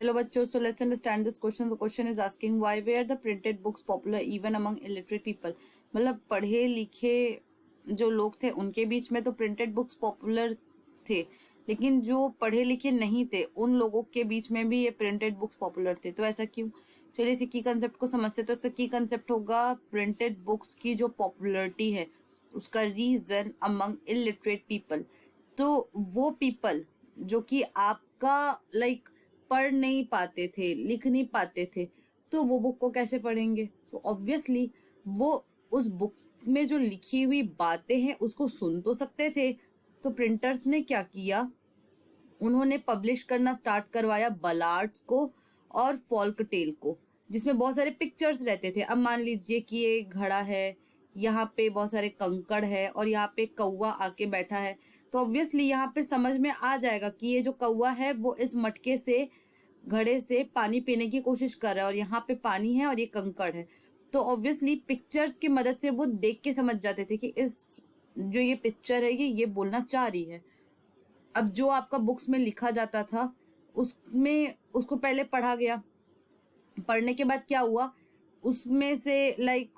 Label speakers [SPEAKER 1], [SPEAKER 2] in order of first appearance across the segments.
[SPEAKER 1] Hello बच्चों, so let's understand this question. The question is asking why were the printed books popular even among illiterate people. मतलब पढ़े लिखे जो लोग थे उनके बीच में तो प्रिंटेड बुक्स पॉपुलर थे, लेकिन जो पढ़े लिखे नहीं थे उन लोगों के बीच में भी ये प्रिंटेड बुक्स पॉपुलर थे। तो ऐसा क्यों? चलिए इसी की कंसेप्ट को समझते। तो इसका की कंसेप्ट होगा प्रिंटेड बुक्स की जो पॉपुलरिटी है उसका रीजन अमंग इलिटरेट पीपल। तो वो पीपल जो कि आपका लाइक पढ़ नहीं पाते थे, लिख नहीं पाते थे, तो वो बुक को कैसे पढ़ेंगे? सो ऑब्वियसली वो उस बुक में जो लिखी हुई बातें हैं उसको सुन तो सकते थे। तो प्रिंटर्स ने क्या किया, उन्होंने पब्लिश करना स्टार्ट करवाया बलार्ड्स को और फोल्क टेल को, जिसमें बहुत सारे पिक्चर्स रहते थे। अब मान लीजिए कि ये घड़ा है, यहाँ पे बहुत सारे कंकड़ है और यहाँ पे कौवा आके बैठा है, तो ऑब्वियसली यहाँ पे समझ में आ जाएगा कि ये जो कौवा है वो इस मटके से, घड़े से पानी पीने की कोशिश कर रहा है और यहाँ पे पानी है और ये कंकड़ है। तो ऑब्वियसली पिक्चर्स की मदद से वो देख के समझ जाते थे कि इस जो ये पिक्चर है ये बोलना चाह रही है। अब जो आपका बुक्स में लिखा जाता था उसमें उसको पहले पढ़ा गया, पढ़ने के बाद क्या हुआ, उसमें से लाइक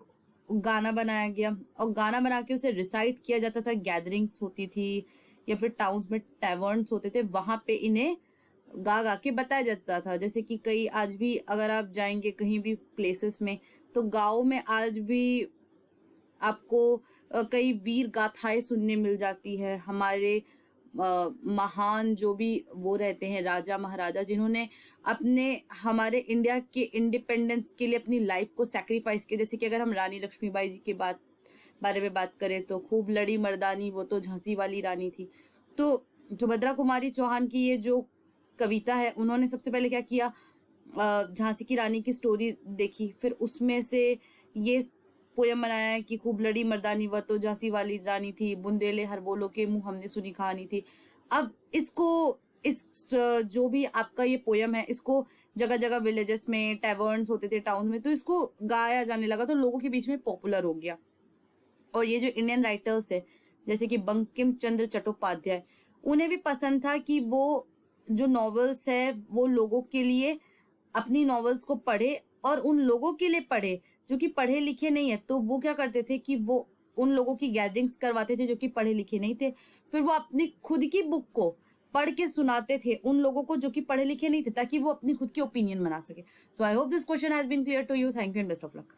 [SPEAKER 1] गाना बनाया गया और गाना बना के उसे रिसाइट किया जाता था। गैदरिंग्स होती थी या फिर टाउन्स में टैवर्न्स होते थे, वहां पे इन्हें गा गा के बताया जाता था। जैसे कि कई आज भी अगर आप जाएंगे कहीं भी प्लेसेस में तो गाँव में आज भी आपको कई वीर गाथाएं सुनने मिल जाती है। हमारे महान जो भी वो रहते हैं राजा महाराजा, जिन्होंने अपने हमारे इंडिया के इंडिपेंडेंस के लिए अपनी लाइफ को सैक्रिफाइस किया। जैसे कि अगर हम रानी लक्ष्मीबाई जी के बारे में बात करें तो खूब लड़ी मर्दानी, वो तो झांसी वाली रानी थी। तो सुभद्रा कुमारी चौहान की ये जो कविता है, उन्होंने सबसे पहले क्या किया, झांसी की रानी की स्टोरी देखी, फिर उसमें से ये पोयम बनाया है कि खूब लड़ी मर्दानी वह तो झांसी वाली रानी थी, बुंदेले हर बोलो के मुंह हमने सुनी कहानी थी। अब इसको इस जो भी आपका ये पोयम है इसको जगह जगह विलेजेस में, टैवर्न्स होते थे टाउन में, तो इसको गाया जाने लगा तो लोगों के बीच में पॉपुलर हो गया। और ये जो इंडियन राइटर्स है जैसे कि बंकिम चंद्र चट्टोपाध्याय, उन्हें भी पसंद था कि वो जो नॉवेल्स है वो लोगों के लिए अपनी नॉवेल्स को पढ़े और उन लोगों के लिए पढ़े जो कि पढ़े लिखे नहीं है। तो वो क्या करते थे कि वो उन लोगों की गैदरिंग्स करवाते थे जो कि पढ़े लिखे नहीं थे, फिर वो अपनी खुद की बुक को पढ़ के सुनाते थे उन लोगों को जो कि पढ़े लिखे नहीं थे, ताकि वो अपनी खुद की ओपिनियन बना सके। So I hope this question has been clear to you. Thank you and best of luck.